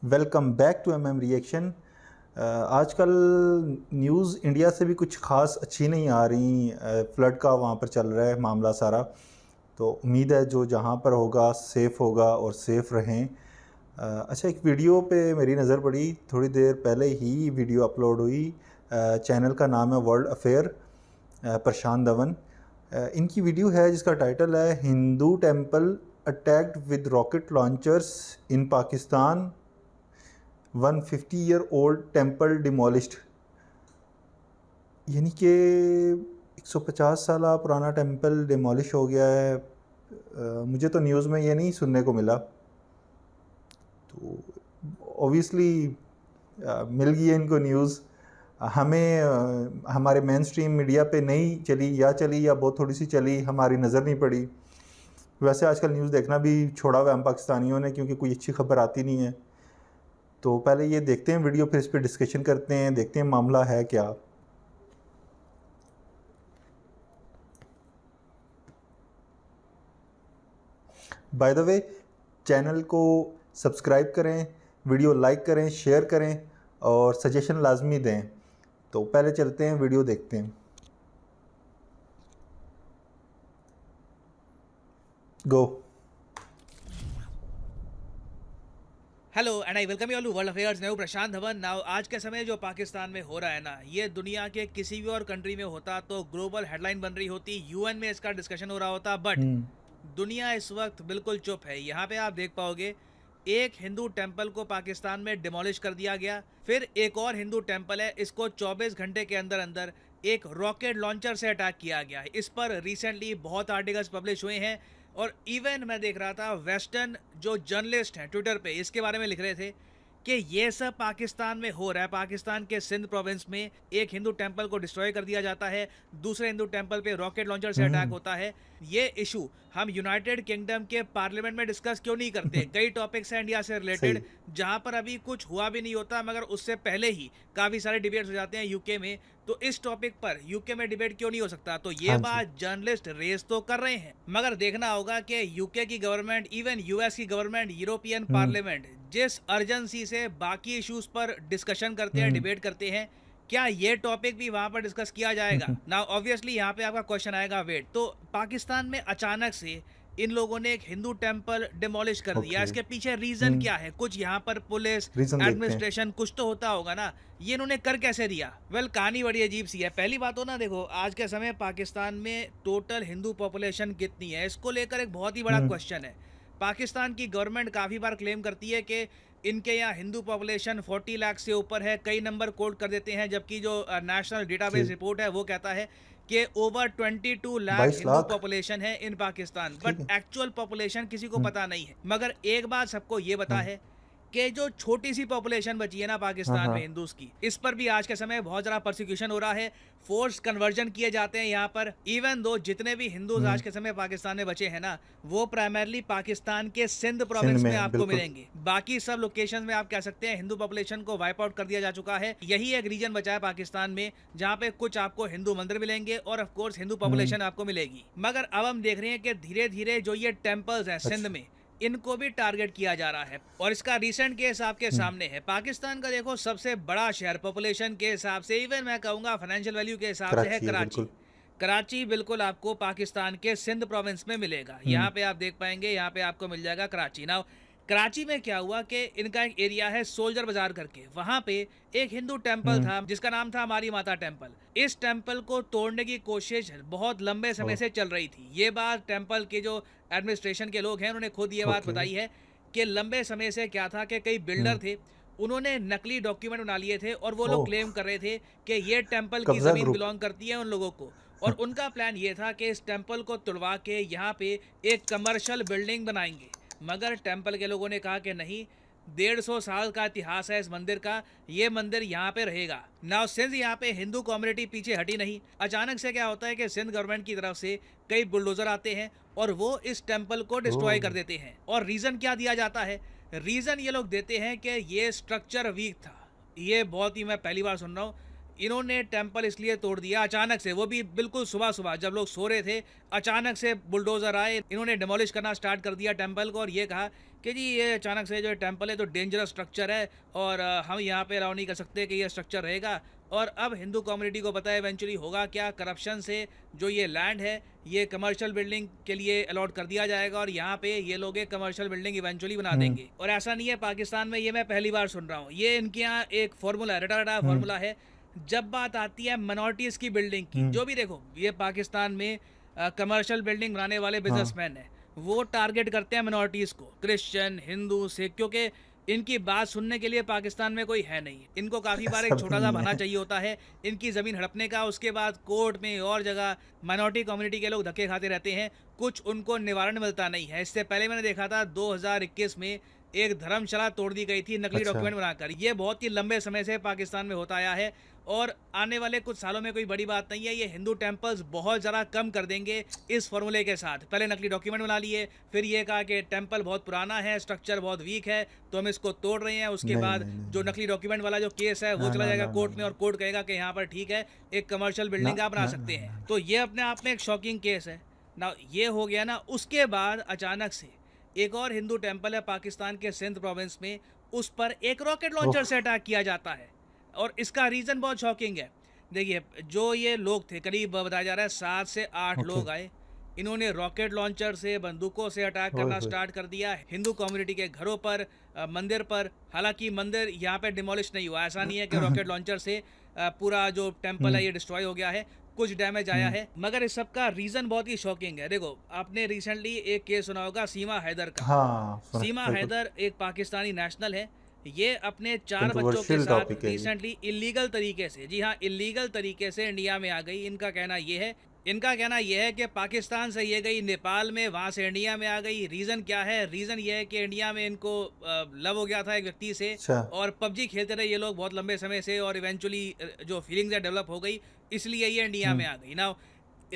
Welcome back to reaction. आजकल news India से भी कुछ ख़ास अच्छी नहीं आ रही। फ्लड का वहाँ पर चल रहा है मामला सारा। तो उम्मीद है जो जहाँ पर होगा सेफ़ होगा और सेफ़ रहें। अच्छा, एक वीडियो पे मेरी नज़र पड़ी, थोड़ी देर पहले ही वीडियो अपलोड हुई। चैनल का नाम है वर्ल्ड अफेयर, प्रशांत धवन। इनकी वीडियो है जिसका टाइटल है Hindu temple attacked with rocket launchers in Pakistan, 150-year-old temple demolished. यानी कि 150 साल पुराना टेम्पल डिमोलिश हो गया है। मुझे तो न्यूज़ में ये नहीं सुनने को मिला। तो ऑब्वियसली मिल गई है इनको न्यूज़। हमें हमारे मेन स्ट्रीम मीडिया पे नहीं चली या बहुत थोड़ी सी चली, हमारी नज़र नहीं पड़ी। वैसे आजकल न्यूज़ देखना भी छोड़ा हुआ है हम पाकिस्तानियों ने, क्योंकि कोई अच्छी खबर आती नहीं है। तो पहले ये देखते हैं वीडियो, फिर इस पर डिस्कशन करते हैं, देखते हैं मामला है क्या। बाय द वे, चैनल को सब्सक्राइब करें, वीडियो लाइक करें, शेयर करें और सजेशन लाजमी दें। तो पहले चलते हैं, वीडियो देखते हैं। Go. Hello and I welcome you all to world affairs. मैं हूं प्रशांत धवन। नाउ आज के समय जो पाकिस्तान में हो रहा है ना, ये दुनिया के किसी भी और कंट्री में होता तो ग्लोबल हेडलाइन बन रही होती, यूएन में इसका डिस्कशन हो रहा होता, बट दुनिया इस वक्त बिल्कुल चुप है। यहाँ पे आप देख पाओगे एक हिंदू टेम्पल को पाकिस्तान में डिमोलिश कर दिया गया, फिर एक और हिंदू टेम्पल है, इसको 24 घंटे के अंदर अंदर एक रॉकेट लॉन्चर से अटैक किया गया है। इस पर रिसेंटली बहुत आर्टिकल्स पब्लिश हुए हैं और इवन मैं देख रहा था वेस्टर्न जो जर्नलिस्ट हैं ट्विटर पे इसके बारे में लिख रहे थे कि ये सब पाकिस्तान में हो रहा है। पाकिस्तान के सिंध प्रोविंस में एक हिंदू टेम्पल को डिस्ट्रॉय कर दिया जाता है, दूसरे हिंदू टेम्पल पे रॉकेट लॉन्चर से अटैक होता है। ये इशू हम यूनाइटेड किंगडम के पार्लियामेंट में डिस्कस क्यों नहीं करते? कई टॉपिक्स हैं इंडिया से रिलेटेड सही। जहां पर अभी कुछ हुआ भी नहीं होता, मगर उससे पहले ही काफी सारे डिबेट्स हो जाते हैं यूके में। तो इस टॉपिक पर यूके में डिबेट क्यों नहीं हो सकता? तो ये हाँ जी। बात जर्नलिस्ट रेज तो कर रहे हैं, मगर देखना होगा कि यूके की गवर्नमेंट, इवन यूएस की गवर्नमेंट, यूरोपियन पार्लियामेंट जिस अर्जेंसी से बाकी इश्यूज पर डिस्कशन करते हैं, डिबेट करते हैं, क्या ये टॉपिक भी वहां पर डिस्कस किया जाएगा? नाउ ऑब्वियसली यहाँ पे आपका क्वेश्चन आएगा, वेट, तो पाकिस्तान में अचानक से इन लोगों ने एक हिंदू टेम्पल डिमोलिश कर दिया, ओके। इसके पीछे रीजन क्या है? कुछ यहाँ पर पुलिस रीज़न देखते हैं। एडमिनिस्ट्रेशन कुछ तो होता होगा ना, ये इन्होंने कर कैसे दिया? वेल, कहानी बड़ी अजीब सी है। पहली बात हो ना, देखो आज के समय पाकिस्तान में टोटल हिंदू पॉपुलेशन कितनी है, इसको लेकर एक बहुत ही बड़ा क्वेश्चन है। पाकिस्तान की गवर्नमेंट काफ़ी बार क्लेम करती है कि इनके यहाँ हिंदू पॉपुलेशन 40 लाख से ऊपर है, कई नंबर कोट कर देते हैं, जबकि जो नेशनल जी। डेटाबेस रिपोर्ट है वो कहता है कि ओवर 22 लाख 22 हिंदू लाख। पॉपुलेशन है इन पाकिस्तान। ठीक बट है। एक्चुअल पॉपुलेशन किसी को पता नहीं है। मगर एक बात सबको ये पता है कि जो छोटी सी पॉपुलेशन बची है ना हाँ पाकिस्तान हाँ। में हिंदूज की, इस पर भी आज के समय बहुत ज़्यादा परसिक्यूशन हो रहा है, फोर्स कन्वर्जन किए जाते हैं यहाँ पर। इवन दो जितने भी हिंदूज आज के समय पाकिस्तान में बचे हैं ना, वो प्राइमरली पाकिस्तान के सिंध सिंध प्रोविंस में में आपको बिल्कुल। मिलेंगे। बाकी सब लोकेशन में आप कह सकते हैं हिंदू पॉपुलेशन को वाइप आउट कर दिया जा चुका है। यही एक रीजन बचा है पाकिस्तान में जहाँ पे कुछ आपको हिंदू मंदिर मिलेंगे और ऑफकोर्स हिंदू पॉपुलेशन आपको मिलेगी। मगर अब हम देख रहे हैं कि धीरे धीरे जो ये टेम्पल्स हैं सिंध अच्छा। में, इनको भी टारगेट किया जा रहा है। और इसका रिसेंट केस आपके सामने है। पाकिस्तान का देखो सबसे बड़ा शहर पॉपुलेशन के हिसाब से, इवन मैं कहूँगा फाइनेंशियल वैल्यू के हिसाब से, है कराची है कराची। बिल्कुल। कराची बिल्कुल आपको पाकिस्तान के सिंध प्रोविंस में मिलेगा। यहाँ पे आप देख पाएंगे, यहाँ पे आपको मिल जाएगा कराची। नाउ कराची में क्या हुआ कि इनका एक एरिया है सोल्जर बाजार करके, वहां पे एक हिंदू टेम्पल था जिसका नाम था हमारी माता टेम्पल। इस टेम्पल को तोड़ने की कोशिश बहुत लंबे समय ओह। से चल रही थी। ये बात टेम्पल के जो एडमिनिस्ट्रेशन के लोग हैं उन्होंने खुद ये बात ओके। बताई है कि लंबे समय से क्या था कि कई बिल्डर थे, उन्होंने नकली डॉक्यूमेंट बना लिए थे और वो लोग ओह। क्लेम कर रहे थे कि ये टेम्पल की कब्जा ज़मीन ग्रुप। बिलोंग करती है उन लोगों को। और उनका प्लान ये था कि इस टेम्पल को तुड़वा के यहाँ पे एक कमर्शियल बिल्डिंग बनाएंगे। मगर टेम्पल के लोगों ने कहा कि नहीं, 150 साल का इतिहास है इस मंदिर का, ये मंदिर यहाँ पे रहेगा। नाउ सिंध यहाँ पे हिंदू कम्युनिटी पीछे हटी नहीं। अचानक से क्या होता है कि सिंध गवर्नमेंट की तरफ से कई बुलडोजर आते हैं और वो इस टेम्पल को डिस्ट्रॉय कर ओह। देते हैं। और रीज़न क्या दिया जाता है? रीज़न ये लोग देते हैं कि ये स्ट्रक्चर वीक था। ये बहुत ही मैं पहली बार सुन रहा हूँ। इन्होंने टेम्पल इसलिए तोड़ दिया अचानक से, वो भी बिल्कुल सुबह सुबह जब लोग सो रहे थे, अचानक से बुलडोजर आए, इन्होंने डिमोलिश करना स्टार्ट कर दिया टेम्पल को और ये कहा कि जी ये अचानक से जो टेम्पल है तो डेंजरस स्ट्रक्चर है और हम यहाँ पे अलाउ नहीं कर सकते कि ये स्ट्रक्चर रहेगा। और अब हिंदू कम्युनिटी को पता है इवेंचुअली होगा क्या, करप्शन से जो ये लैंड है ये कमर्शियल बिल्डिंग के लिए अलॉट कर दिया जाएगा और यहाँ पे ये लोग एक कमर्शियल बिल्डिंग इवेंचुअली बना देंगे। और ऐसा नहीं है पाकिस्तान में, ये मैं पहली बार सुन रहा हूँ, ये इनके यहाँ एक फॉर्मूला, रटा रटा फॉर्मूला है। जब बात आती है माइनॉरिटीज़ की बिल्डिंग की, जो भी देखो ये पाकिस्तान में कमर्शियल बिल्डिंग बनाने वाले बिजनेसमैन हैं, वो टारगेट करते हैं माइनॉरिटीज़ को, क्रिश्चियन, हिंदू, सिख, क्योंकि इनकी बात सुनने के लिए पाकिस्तान में कोई है नहीं। इनको काफ़ी बार एक सब छोटा सा नहीं बहाना है। चाहिए होता है इनकी ज़मीन हड़पने का, उसके बाद कोर्ट में और जगह माइनॉरिटी कम्युनिटी के लोग धक्के खाते रहते हैं, कुछ उनको निवारण मिलता नहीं है। इससे पहले मैंने देखा था 2021 में एक धर्मशाला तोड़ दी गई थी नकली अच्छा। डॉक्यूमेंट बनाकर। ये बहुत ही लंबे समय से पाकिस्तान में होता आया है और आने वाले कुछ सालों में कोई बड़ी बात नहीं है, ये हिंदू टेम्पल्स बहुत ज़रा कम कर देंगे इस फॉर्मूले के साथ। पहले नकली डॉक्यूमेंट बना लिए, फिर ये कहा कि टेम्पल बहुत पुराना है, स्ट्रक्चर बहुत वीक है, तो हम इसको तोड़ रहे हैं। उसके नहीं, बाद नहीं, नहीं, जो नहीं। नकली डॉक्यूमेंट वाला जो केस है वो ना, चला ना, जाएगा ना, ना, कोर्ट में ना। और कोर्ट कहेगा कि यहाँ पर ठीक है, एक कमर्शियल ना, बिल्डिंग आप बना ना, सकते ना, हैं। ना। तो ये अपने आप में एक शॉकिंग केस है ना। ये हो गया ना, उसके बाद अचानक से एक और हिंदू टेम्पल है पाकिस्तान के सिंध प्रोविंस में, उस पर एक रॉकेट लॉन्चर ओह! से अटैक किया जाता है और इसका रीज़न बहुत शॉकिंग है। देखिए, जो ये लोग थे, करीब बताया जा रहा है 7 से 8 ओके। लोग आए, इन्होंने रॉकेट लॉन्चर से, बंदूकों से अटैक ओए करना होए! स्टार्ट कर दिया हिंदू कम्युनिटी के घरों पर, मंदिर पर। हालांकि मंदिर यहाँ पे डिमोलिश नहीं हुआ, ऐसा नहीं है कि रॉकेट लॉन्चर से पूरा जो टेम्पल हुँ, है ये डिस्ट्रॉय हो गया है, कुछ डैमेज आया हुँ। है, मगर इस सब का रीज़न बहुत ही शॉकिंग है। देखो, आपने रिसेंटली एक केस सुना होगा सीमा हैदर का। हाँ, सुना सीमा बिल्कुल। हैदर एक पाकिस्तानी नेशनल है। ये अपने 4 बच्चों के कंट्रोवर्शियल साथ टॉपिक है ये। रिसेंटली इल्लीगल तरीके से, जी हाँ, इल्लीगल तरीके से इंडिया में आ गई। इनका कहना ये है कि पाकिस्तान से ये गई नेपाल में, वहाँ से इंडिया में आ गई। रीज़न क्या है? रीज़न ये है कि इंडिया में इनको लव हो गया था एक व्यक्ति से अच्छा। और पबजी खेलते रहे ये लोग बहुत लंबे समय से और इवेंचुअली जो फीलिंग्स है डेवलप हो गई, इसलिए ये इंडिया हुँ, में आ गई। नाउ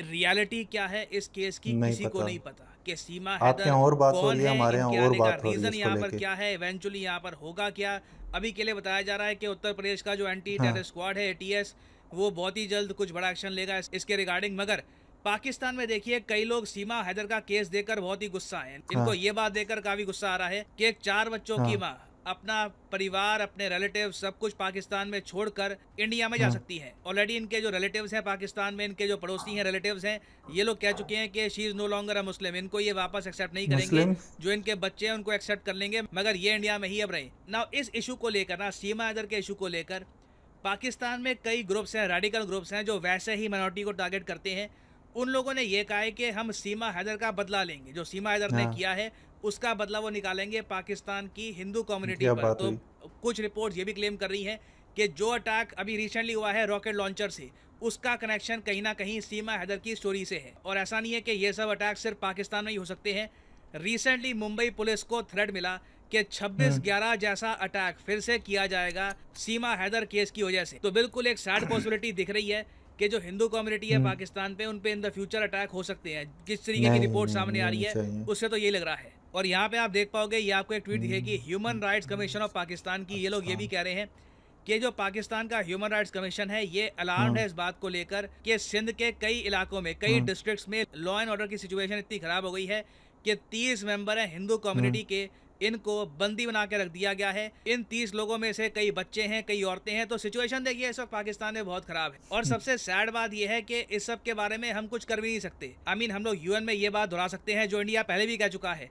रियलिटी क्या है इस केस की नहीं किसी को पता। नहीं पता कि सीमा आपके हैदर यहाँ और बात हो कौन रही है, है, हमारे यहाँ इनके और आने का बात हो रही है रीज़न इसको यहाँ पर लेके। क्या है, इवेंचुअली यहाँ पर होगा क्या। अभी के लिए बताया जा रहा है कि उत्तर प्रदेश का जो एंटी हाँ, टेरर स्क्वाड है एटीएस, वो बहुत ही जल्द कुछ बड़ा एक्शन लेगा इसके रिगार्डिंग। मगर पाकिस्तान में देखिए कई लोग सीमा हैदर का केस देखकर बहुत ही गुस्सा हैं। इनको हाँ, ये बात देखकर काफ़ी गुस्सा आ रहा है कि एक 4 बच्चों की हाँ, माँ अपना परिवार, अपने रिलेटिव सब कुछ पाकिस्तान में छोड़कर इंडिया में जा हाँ। सकती है। ऑलरेडी इनके जो रिलेटिव्स हैं पाकिस्तान में, इनके जो पड़ोसी हैं, रिलेटिव्स हैं, ये लोग कह चुके हैं कि she is no longer a Muslim, इनको ये वापस एक्सेप्ट नहीं करेंगे। मुस्लिम? जो इनके बच्चे हैं उनको एक्सेप्ट कर लेंगे, मगर ये इंडिया में ही अब रहे ना। इस इशू को लेकर ना, सीमा हैदर के इशू को लेकर पाकिस्तान में कई ग्रुप्स हैं, रेडिकल ग्रुप्स हैं जो वैसे ही माइनॉरिटी को टारगेट करते हैं। उन लोगों ने ये कहा है कि हम सीमा हैदर का बदला लेंगे, जो सीमा हैदर ने हाँ, किया है उसका बदला वो निकालेंगे पाकिस्तान की हिंदू कम्युनिटी क्या पर। बात तो हुई? कुछ रिपोर्ट्स ये भी क्लेम कर रही हैं कि जो अटैक अभी रिसेंटली हुआ है रॉकेट लॉन्चर से, उसका कनेक्शन कहीं ना कहीं सीमा हैदर की स्टोरी से है। और ऐसा नहीं है कि ये सब अटैक सिर्फ पाकिस्तान में ही हो सकते हैं। रिसेंटली मुंबई पुलिस को थ्रेट मिला कि हुँ, 26/11 जैसा अटैक फिर से किया जाएगा सीमा हैदर केस की वजह से। तो बिल्कुल एक सैड पॉसिबिलिटी दिख रही है कि जो हिंदू कम्युनिटी है हुँ। पाकिस्तान पे, उन पे इन द फ्यूचर अटैक हो सकते हैं। जिस तरीके की नहीं, रिपोर्ट नहीं, सामने आ ये रही नहीं है चाहिए। उससे तो यही लग रहा है। और यहाँ पे आप देख पाओगे, ये आपको एक ट्वीट दिखेगी human rights commission of Pakistan की। ये लोग ये भी पाकिस्तान। कह रहे हैं कि जो पाकिस्तान का ह्यूमन राइट्स कमीशन है ये अलार्म्ड हुँ, है इस बात को लेकर कि सिंध के कई इलाकों में, कई हुँ, डिस्ट्रिक्ट्स में लॉ एंड ऑर्डर की सिचुएशन इतनी ख़राब हो गई है कि 30 मेंबर हैं हिंदू हुँ, कम्युनिटी के, इनको बंदी बना के रख दिया गया है। इन 30 लोगों में से कई बच्चे हैं, कई औरतें हैं। तो सिचुएशन देखिए इस वक्त पाकिस्तान में बहुत ख़राब है। और हुँ, सबसे सैड बात यह है कि इस सब के बारे में हम कुछ कर भी नहीं सकते। हम लोग यूएन में ये बात दोहरा सकते हैं जो इंडिया पहले भी कह चुका है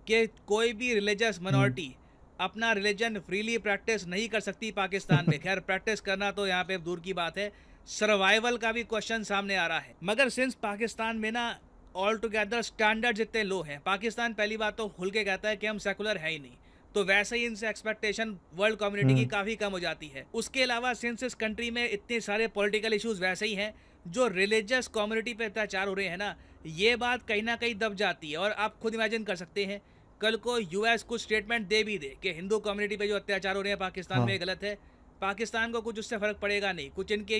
कि कोई भी रिलीजियस हुँ। मिनॉरिटी अपना रिलीजन फ्रीली प्रैक्टिस नहीं कर सकती पाकिस्तान में। खैर, प्रैक्टिस करना तो यहाँ पे दूर की बात है, सर्वाइवल का भी क्वेश्चन सामने आ रहा है। मगर सिंस पाकिस्तान में ना ऑल टुगेदर स्टैंडर्ड्स इतने लो हैं, पाकिस्तान पहली बात तो खुल के कहता है कि हम सेकुलर है ही नहीं, तो वैसे ही इनसे एक्सपेक्टेशन वर्ल्ड कम्युनिटी की हुँ, काफ़ी कम हो जाती है। उसके अलावा सिंस इस कंट्री में इतने सारे पॉलिटिकल इश्यूज वैसे ही हैं, जो रिलीजियस कम्युनिटी पे अत्याचार हो रहे हैं ना, ये बात कहीं ना कहीं दब जाती है। और आप खुद इमेजिन कर सकते हैं, कल को यूएस कुछ स्टेटमेंट दे भी दे कि हिंदू कम्युनिटी पे जो अत्याचार हो रहे हैं पाकिस्तान में हाँ, ये गलत है, पाकिस्तान को कुछ उससे फ़र्क पड़ेगा नहीं। कुछ इनके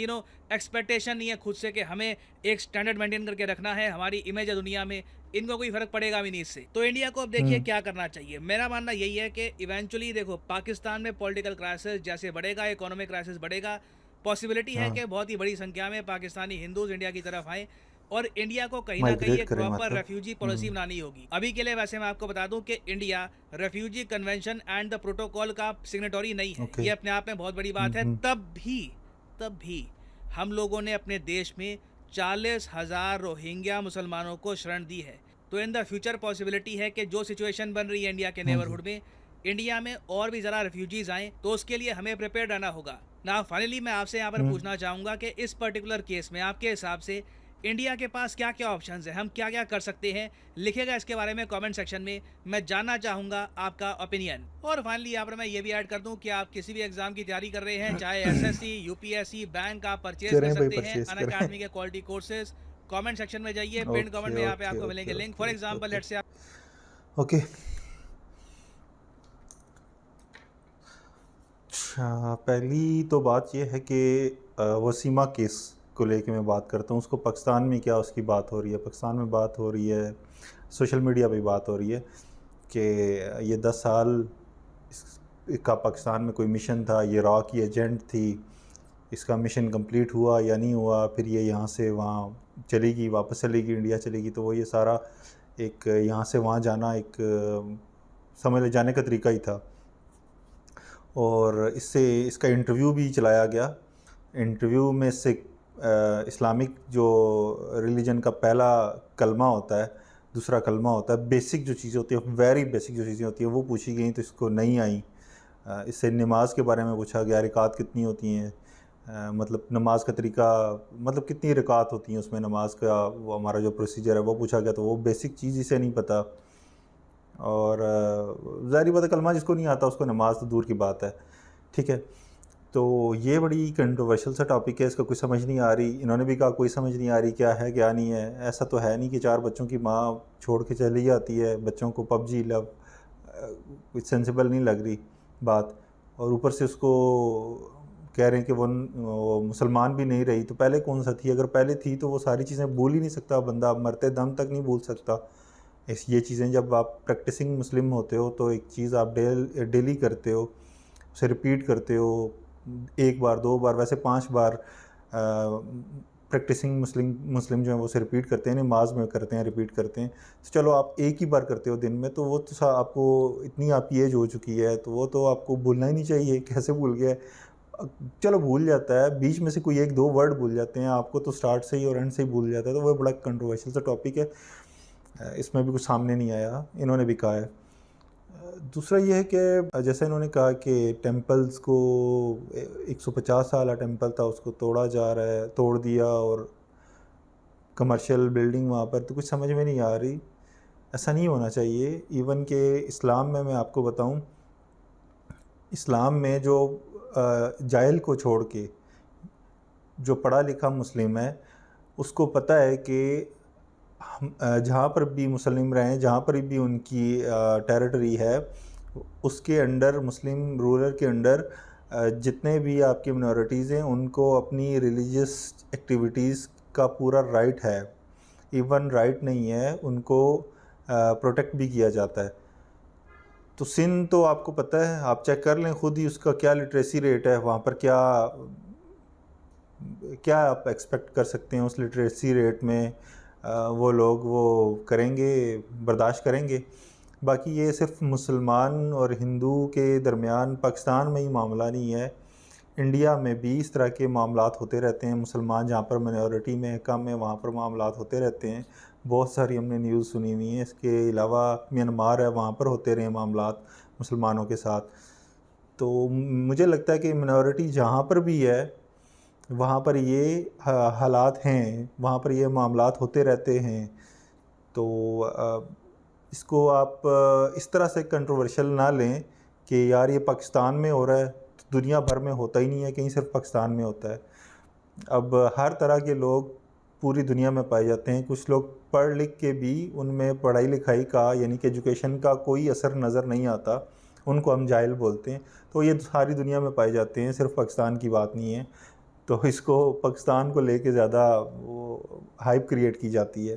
एक्सपेक्टेशन नहीं है खुद से कि हमें एक स्टैंडर्ड मेंटेन करके रखना है, हमारी इमेज है दुनिया में, इनको कोई फ़र्क पड़ेगा भी नहीं इससे। तो इंडिया को अब देखिए हुँ, क्या करना चाहिए। मेरा मानना यही है कि इवेंचुअली देखो, पाकिस्तान में पॉलिटिकल क्राइसिस जैसे बढ़ेगा, इकोनॉमिक क्राइसिस बढ़ेगा, पॉसिबिलिटी है हाँ, कि बहुत ही बड़ी संख्या में पाकिस्तानी हिंदूज इंडिया की तरफ आएँ और इंडिया को कहीं ना कहीं माइग्रेट एक करें प्रॉपर मतलब। रेफ्यूजी पॉलिसी बनानी होगी। अभी के लिए वैसे मैं आपको बता दूं कि India refugee convention and the protocol का सिग्नेटरी नहीं है। ओके। ये अपने आप में बहुत बड़ी बात है। तब भी हम लोगों ने अपने देश में 40,000 रोहिंग्या मुसलमानों को शरण दी है। तो इन द फ्यूचर पॉसिबिलिटी है कि जो सिचुएशन बन रही है इंडिया के हाँ जी। नेबरहुड में, इंडिया में और भी ज़रा रेफ्यूजीज़ आएँ, तो उसके लिए हमें प्रिपेयर रहना होगा। ना फाइनली मैं आपसे यहाँ पर हुँ। पूछना चाहूँगा कि इस पर्टिकुलर केस में आपके हिसाब से इंडिया के पास क्या क्या ऑप्शंस हैं, हम क्या क्या कर सकते हैं? लिखिएगा इसके बारे में कमेंट सेक्शन में। मैं जानना चाहूँगा आपका ओपिनियन। और फाइनली यहाँ पर मैं ये भी ऐड कर दूँ कि आप किसी भी एग्जाम की तैयारी कर रहे हैं, चाहे एसएससी, यूपीएससी, बैंक, आप परचेज कर करें भाई, सकते हैं परचेज़ करें। अनअकैडमी के क्वालिटी कोर्सेज। कमेंट सेक्शन में जाइए, पिन कमेंट ओके, में यहाँ पे ओके, आपको मिलेंगे okay, link. For okay, okay, example okay. Let's say okay. अच्छा, पहली तो बात ये है कि वसीमा केस को लेके मैं बात करता हूँ। उसको पाकिस्तान में क्या उसकी बात हो रही है, पाकिस्तान में बात हो रही है, सोशल मीडिया पे बात हो रही है कि ये 10 साल का पाकिस्तान में कोई मिशन था, ये रॉ की एजेंट थी, इसका मिशन कंप्लीट हुआ या नहीं हुआ, फिर ये यहाँ से वहाँ चलेगी, वापस चलेगी, इंडिया चलेगी। तो वो ये सारा एक यहाँ से वहाँ जाना एक समझ ले जाने का तरीका ही था। और इससे इसका इंटरव्यू भी चलाया गया। इंटरव्यू में से इस्लामिक जो रिलीजन का पहला कलमा होता है, दूसरा कलमा होता है, बेसिक जो चीज़ें होती हैं, वेरी बेसिक जो चीज़ें होती हैं वो पूछी गई, तो इसको नहीं आई। इससे नमाज के बारे में पूछा गया, रिकात कितनी होती हैं, मतलब नमाज का तरीका, मतलब कितनी रिकात होती हैं उसमें, नमाज का वो हमारा जो प्रोसीजर है वो पूछा गया। तो वो बेसिक चीज़ इसे नहीं पता। और ज़ाहिर बात है, कलमा जिसको नहीं आता उसको नमाज तो दूर की बात है। ठीक है, तो ये बड़ी कंट्रोवर्शियल सा टॉपिक है, इसका कुछ समझ नहीं आ रही। इन्होंने भी कहा कोई समझ नहीं आ रही क्या है क्या नहीं है। ऐसा तो है नहीं कि 4 बच्चों की माँ छोड़ के चली जाती है, बच्चों को पबजी लव, कुछ सेंसिबल नहीं लग रही बात। और ऊपर से उसको कह रहे हैं कि वो मुसलमान भी नहीं रही, तो पहले कौन सा थी? अगर पहले थी तो वो सारी चीज़ें भूल ही नहीं सकता बंदा, मरते दम तक नहीं भूल सकता। ये चीज़ें जब आप प्रैक्टिसिंग मुस्लिम होते हो तो एक चीज़ आप डेली करते हो, उसे रिपीट करते हो, 1 बार 2 बार, वैसे 5 बार प्रैक्टिसिंग मुस्लिम मुस्लिम जो है वो उसे रिपीट करते हैं, नमाज में करते हैं, रिपीट करते हैं। तो चलो आप एक ही बार करते हो दिन में, तो वो तो आपको इतनी आपकी एज हो चुकी है, तो वो तो आपको भूलना ही नहीं चाहिए। कैसे भूल गया? चलो भूल जाता है, बीच में से कोई 1-2 वर्ड भूल जाते हैं, आपको तो स्टार्ट से ही और एंड से ही भूल जाता है। तो वो बड़ा कंट्रोवर्शियल सा टॉपिक है। इसमें भी कुछ सामने नहीं आया, इन्होंने भी कहा है। दूसरा ये है कि जैसे इन्होंने कहा कि टेम्पल्स को 150 साल टेम्पल था, उसको तोड़ा जा रहा है, तोड़ दिया, और कमर्शियल बिल्डिंग वहाँ पर, तो कुछ समझ में नहीं आ रही। ऐसा नहीं होना चाहिए। इवन के इस्लाम में मैं आपको बताऊँ, इस्लाम में जो जाहिल को छोड़ के जो पढ़ा लिखा मुस्लिम है, उसको पता है कि हम जहाँ पर भी मुस्लिम रहें, जहाँ पर भी उनकी टेरिटरी है, उसके अंडर, मुस्लिम रूलर के अंडर जितने भी आपकी मिनॉरिटीज़ हैं उनको अपनी रिलीजियस एक्टिविटीज़ का पूरा राइट है। इवन राइट नहीं है, उनको प्रोटेक्ट भी किया जाता है। तो सिंध तो आपको पता है, आप चेक कर लें खुद ही, उसका क्या लिटरेसी रेट है वहाँ पर, क्या क्या आप एक्सपेक्ट कर सकते हैं उस लिटरेसी रेट में? वो लोग वो करेंगे, बर्दाश्त करेंगे। बाकी ये सिर्फ मुसलमान और हिंदू के दरमियान पाकिस्तान में ही मामला नहीं है, इंडिया में भी इस तरह के मामलात होते रहते हैं। मुसलमान जहाँ पर मिनॉरिटी में कम है वहाँ पर मामलात होते रहते हैं। बहुत सारी हमने न्यूज़ सुनी हुई हैं। इसके अलावा म्यांमार है, वहाँ पर होते रहे मामलात मुसलमानों के साथ। तो मुझे लगता है कि मिनॉरिटी जहाँ पर भी है वहाँ पर ये हालात हैं, वहाँ पर ये मामलात होते रहते हैं। तो इसको आप इस तरह से कंट्रोवर्शियल ना लें कि यार ये पाकिस्तान में हो रहा है तो दुनिया भर में होता ही नहीं है, कहीं सिर्फ पाकिस्तान में होता है। अब हर तरह के लोग पूरी दुनिया में पाए जाते हैं। कुछ लोग पढ़ लिख के भी उनमें पढ़ाई लिखाई का यानी कि एजुकेशन का कोई असर नज़र नहीं आता, उनको हम जाहिल बोलते हैं। तो ये सारी दुनिया में पाए जाते हैं, सिर्फ पाकिस्तान की बात नहीं है। तो इसको पाकिस्तान को लेके ज़्यादा वो हाइप क्रिएट की जाती है।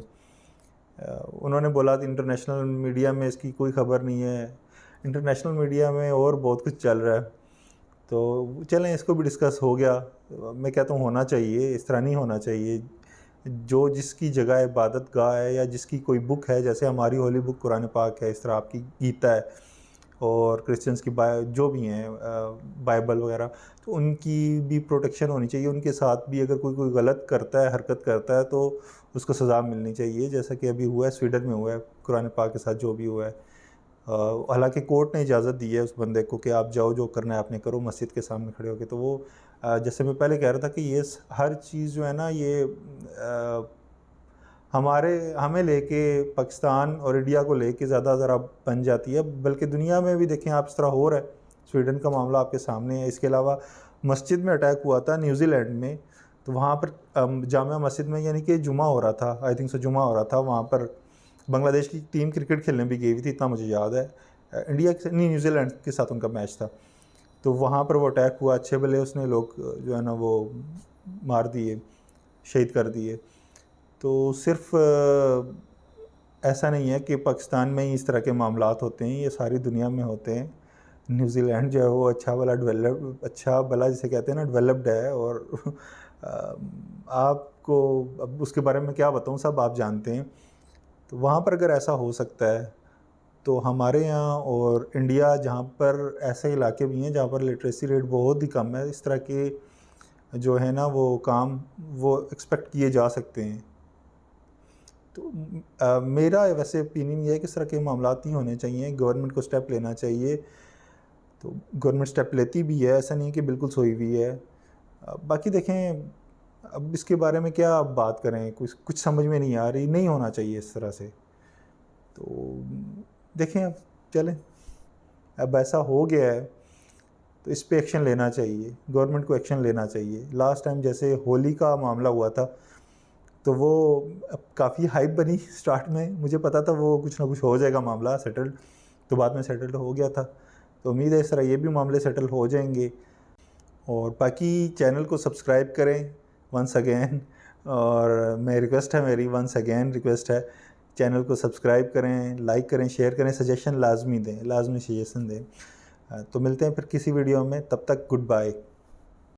उन्होंने बोला कि इंटरनेशनल मीडिया में इसकी कोई ख़बर नहीं है। इंटरनेशनल मीडिया में और बहुत कुछ चल रहा है। तो चलें, इसको भी डिस्कस हो गया। मैं कहता हूँ होना चाहिए, इस तरह नहीं होना चाहिए। जो जिसकी जगह इबादत गाह है या जिसकी कोई बुक है, जैसे हमारी होली बुक कुरान पाक है, इस तरह आपकी गीता है और क्रिश्चियंस की जो भी हैं बाइबल वगैरह, तो उनकी भी प्रोटेक्शन होनी चाहिए। उनके साथ भी अगर कोई गलत करता है, हरकत करता है, तो उसको सज़ा मिलनी चाहिए, जैसा कि अभी हुआ है, स्वीडन में हुआ है कुरान पाक के साथ जो भी हुआ है। हालांकि कोर्ट ने इजाज़त दी है उस बंदे को कि आप जाओ, जो करना है आपने करो, मस्जिद के सामने खड़े होकर। तो वो जैसे मैं पहले कह रहा था कि ये हर चीज़ जो है ना, ये हमें लेके पाकिस्तान और इंडिया को लेके ज़्यादा ज़रा बन जाती है। बल्कि दुनिया में भी देखें आप, इस तरह हो रहा है। स्वीडन का मामला आपके सामने है। इसके अलावा मस्जिद में अटैक हुआ था न्यूजीलैंड में, तो वहाँ पर जामिया मस्जिद में, यानी कि जुमा हो रहा था, आई थिंक सो जुमा हो रहा था, वहाँ पर बांग्लादेश की टीम क्रिकेट खेलने भी गई हुई थी, इतना मुझे याद है। इंडिया के नहीं, न्यूजीलैंड के साथ उनका मैच था। तो वहाँ पर वो अटैक हुआ, अच्छे भले उसने लोग जो है ना वो मार दिए, शहीद कर दिए। तो सिर्फ ऐसा नहीं है कि पाकिस्तान में ही इस तरह के मामलात होते हैं, ये सारी दुनिया में होते हैं। न्यूजीलैंड जो है वो अच्छा भला जिसे कहते हैं ना, डेवलप्ड है। और आपको अब उसके बारे में क्या बताऊँ, सब आप जानते हैं। तो वहाँ पर अगर ऐसा हो सकता है, तो हमारे यहाँ और इंडिया, जहाँ पर ऐसे इलाके भी हैं जहाँ पर लिटरेसी रेट बहुत ही कम है, इस तरह के जो है ना वो काम वो एक्सपेक्ट किए जा सकते हैं। तो मेरा वैसे ओपिनियन ये है कि इस तरह के मामलात नहीं होने चाहिए, गवर्नमेंट को स्टेप लेना चाहिए। तो गवर्नमेंट स्टेप लेती भी है, ऐसा नहीं है कि बिल्कुल सोई हुई है। बाकी देखें, अब इसके बारे में क्या अब बात करें, कुछ समझ में नहीं आ रही, नहीं होना चाहिए इस तरह से। तो देखें, अब चलें, अब ऐसा हो गया है तो इस पे एक्शन लेना चाहिए, गवर्नमेंट को एक्शन लेना चाहिए। लास्ट टाइम जैसे होली का मामला हुआ था, तो वो काफ़ी हाइप बनी स्टार्ट में, मुझे पता था वो कुछ ना कुछ हो जाएगा मामला सेटल्ड, तो बाद में सेटल्ड हो गया था। तो उम्मीद है इस तरह ये भी मामले सेटल हो जाएंगे। और बाकी चैनल को सब्सक्राइब करें वंस अगेन, और मेरी वंस अगेन रिक्वेस्ट है, चैनल को सब्सक्राइब करें, लाइक करें, शेयर करें, सजेशन लाजमी दें, लाजमी सजेशन दें। तो मिलते हैं फिर किसी वीडियो में, तब तक गुड बाय।